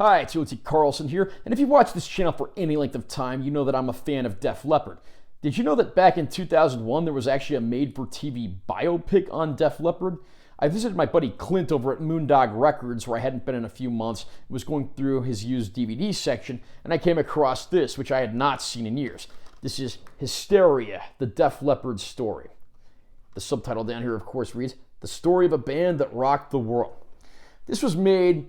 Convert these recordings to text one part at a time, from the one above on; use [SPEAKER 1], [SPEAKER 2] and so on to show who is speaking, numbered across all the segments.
[SPEAKER 1] Hi, it's T. Carlson here, and if you've watched this channel for any length of time, you know that I'm a fan of Def Leppard. Did you know that back in 2001 there was actually a made-for-TV biopic on Def Leppard? I visited my buddy Clint over at Moondog Records, where I hadn't been in a few months, was going through his used DVD section, and I came across this, which I had not seen in years. This is Hysteria, the Def Leppard story. The subtitle down here, of course, reads, The Story of a Band That Rocked the World. This was made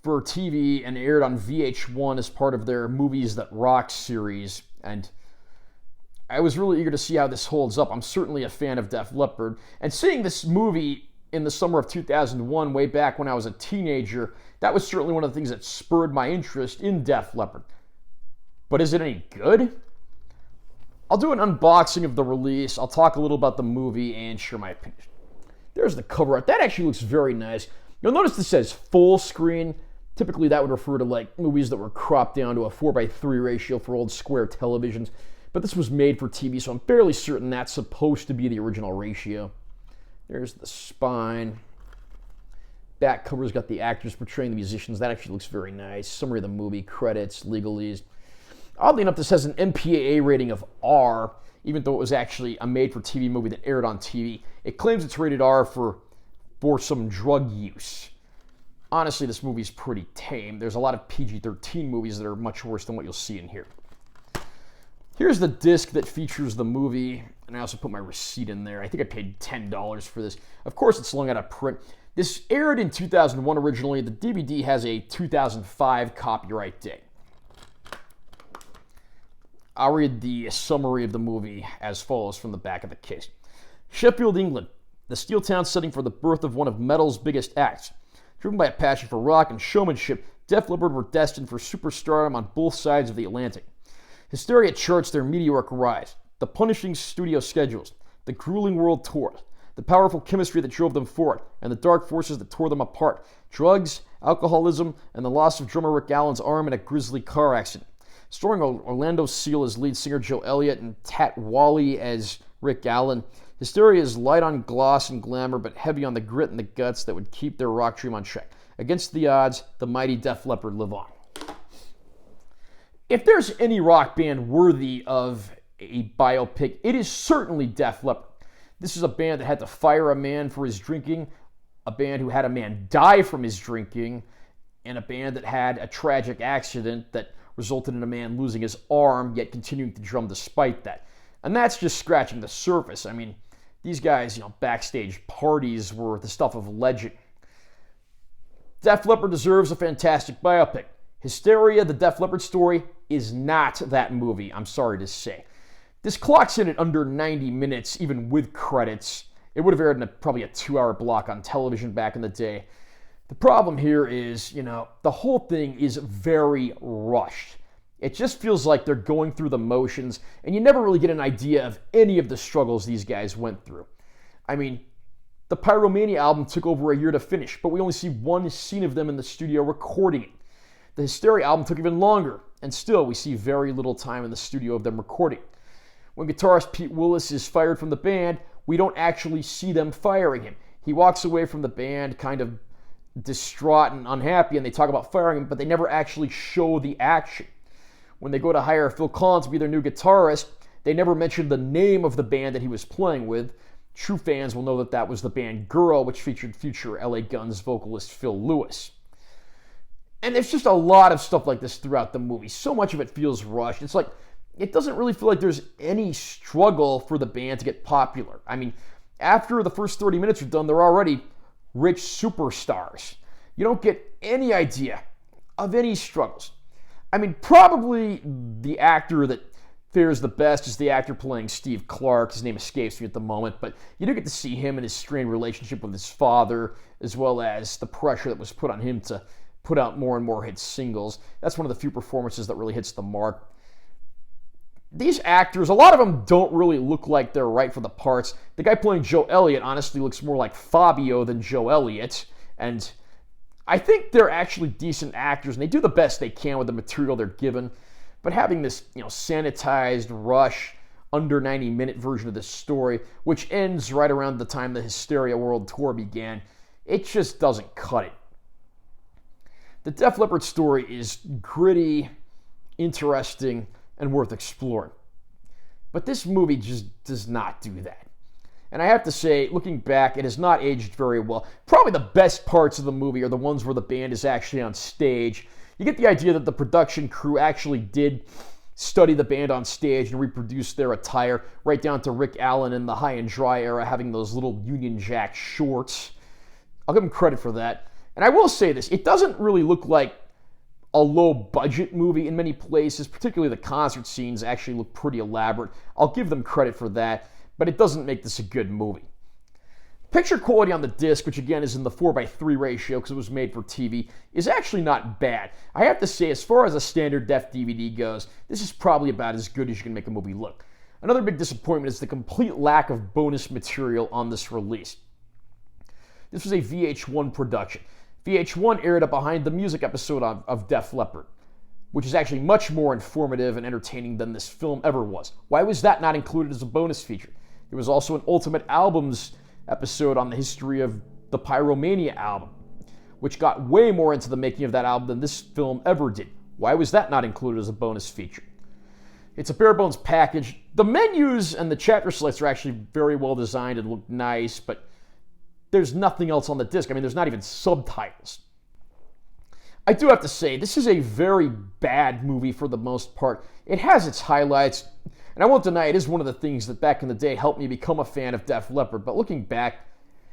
[SPEAKER 1] for TV and aired on VH1 as part of their Movies That Rock series, and I was really eager to see how this holds up. I'm certainly a fan of Def Leppard, and seeing this movie in the summer of 2001, way back when I was a teenager, that was certainly one of the things that spurred my interest in Def Leppard. But is it any good? I'll do an unboxing of the release, I'll talk a little about the movie, and share my opinion. There's the cover art. That actually looks very nice. You'll notice this says full screen. Typically that would refer to like movies that were cropped down to a 4:3 ratio for old square televisions, but this was made for TV, so I'm fairly certain that's supposed to be the original ratio. There's the spine. Back cover's got the actors portraying the musicians. That actually looks very nice. Summary of the movie, credits, legalese. Oddly enough, this has an MPAA rating of R, even though it was actually a made-for-TV movie that aired on TV. It claims it's rated R for some drug use. Honestly, this movie's pretty tame. There's a lot of PG-13 movies that are much worse than what you'll see in here. Here's the disc that features the movie, and I also put my receipt in there. I think I paid $10 for this. Of course, it's long out of print. This aired in 2001 originally. The DVD has a 2005 copyright date. I'll read the summary of the movie as follows from the back of the case. Sheffield, England, the steel town setting for the birth of one of metal's biggest acts. Driven by a passion for rock and showmanship, Def Leppard were destined for superstardom on both sides of the Atlantic. Hysteria charts their meteoric rise, the punishing studio schedules, the grueling world tours, the powerful chemistry that drove them forward, and the dark forces that tore them apart. Drugs, alcoholism, and the loss of drummer Rick Allen's arm in a grisly car accident. Starring Orlando Seal as lead singer Joe Elliott and Tat Wally as Rick Allen, Hysteria is light on gloss and glamour, but heavy on the grit and the guts that would keep their rock dream on track. Against the odds, the mighty Def Leppard live on. If there's any rock band worthy of a biopic, it is certainly Def Leppard. This is a band that had to fire a man for his drinking, a band who had a man die from his drinking, and a band that had a tragic accident that resulted in a man losing his arm, yet continuing to drum despite that. And that's just scratching the surface. I mean, these guys, backstage parties were the stuff of legend. Def Leppard deserves a fantastic biopic. Hysteria, the Def Leppard story, is not that movie, I'm sorry to say. This clocks in at under 90 minutes, even with credits. It would have aired in probably a 2-hour block on television back in the day. The problem here is, the whole thing is very rushed. It just feels like they're going through the motions, and you never really get an idea of any of the struggles these guys went through. I mean, the Pyromania album took over a year to finish, but we only see one scene of them in the studio recording it. The Hysteria album took even longer, and still we see very little time in the studio of them recording. When guitarist Pete Willis is fired from the band, we don't actually see them firing him. He walks away from the band kind of distraught and unhappy, and they talk about firing him, but they never actually show the action. When they go to hire Phil Collins to be their new guitarist, they never mentioned the name of the band that he was playing with. True fans will know that that was the band Girl, which featured future LA Guns vocalist Phil Lewis. And there's just a lot of stuff like this throughout the movie. So much of it feels rushed. It's like, it doesn't really feel like there's any struggle for the band to get popular. I mean, after the first 30 minutes are done, they're already rich superstars. You don't get any idea of any struggles. I mean, probably the actor that fares the best is the actor playing Steve Clark. His name escapes me at the moment, but you do get to see him and his strained relationship with his father, as well as the pressure that was put on him to put out more and more hit singles. That's one of the few performances that really hits the mark. These actors, a lot of them don't really look like they're right for the parts. The guy playing Joe Elliott honestly looks more like Fabio than Joe Elliott, and I think they're actually decent actors, and they do the best they can with the material they're given. But having this, sanitized, rush, under 90-minute version of this story, which ends right around the time the Hysteria World Tour began, it just doesn't cut it. The Def Leppard story is gritty, interesting, and worth exploring. But this movie just does not do that. And I have to say, looking back, it has not aged very well. Probably the best parts of the movie are the ones where the band is actually on stage. You get the idea that the production crew actually did study the band on stage and reproduce their attire, right down to Rick Allen in the High and Dry era having those little Union Jack shorts. I'll give them credit for that. And I will say this, it doesn't really look like a low-budget movie in many places, particularly the concert scenes actually look pretty elaborate. I'll give them credit for that, but it doesn't make this a good movie. Picture quality on the disc, which again is in the 4:3 ratio because it was made for TV, is actually not bad. I have to say, as far as a standard def DVD goes, this is probably about as good as you can make a movie look. Another big disappointment is the complete lack of bonus material on this release. This was a VH1 production. VH1 aired a Behind the Music episode of Def Leppard, which is actually much more informative and entertaining than this film ever was. Why was that not included as a bonus feature? There was also an Ultimate Albums episode on the history of the Pyromania album, which got way more into the making of that album than this film ever did. Why was that not included as a bonus feature? It's a bare bones package. The menus and the chapter selects are actually very well designed and look nice, but there's nothing else on the disc. I mean, there's not even subtitles. I do have to say, this is a very bad movie for the most part. It has its highlights, and I won't deny it is one of the things that back in the day helped me become a fan of Def Leppard, but looking back,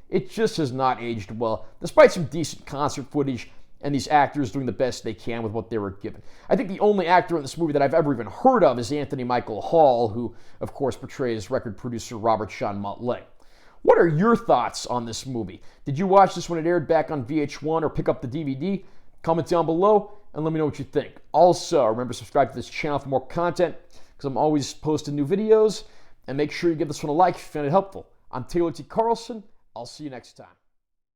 [SPEAKER 1] it just has not aged well, despite some decent concert footage and these actors doing the best they can with what they were given. I think the only actor in this movie that I've ever even heard of is Anthony Michael Hall, who, of course, portrays record producer Robert Sean Motley. What are your thoughts on this movie? Did you watch this when it aired back on VH1 or pick up the DVD? Comment down below and let me know what you think. Also, remember to subscribe to this channel for more content because I'm always posting new videos. And make sure you give this one a like if you found it helpful. I'm Taylor T. Carlson. I'll see you next time.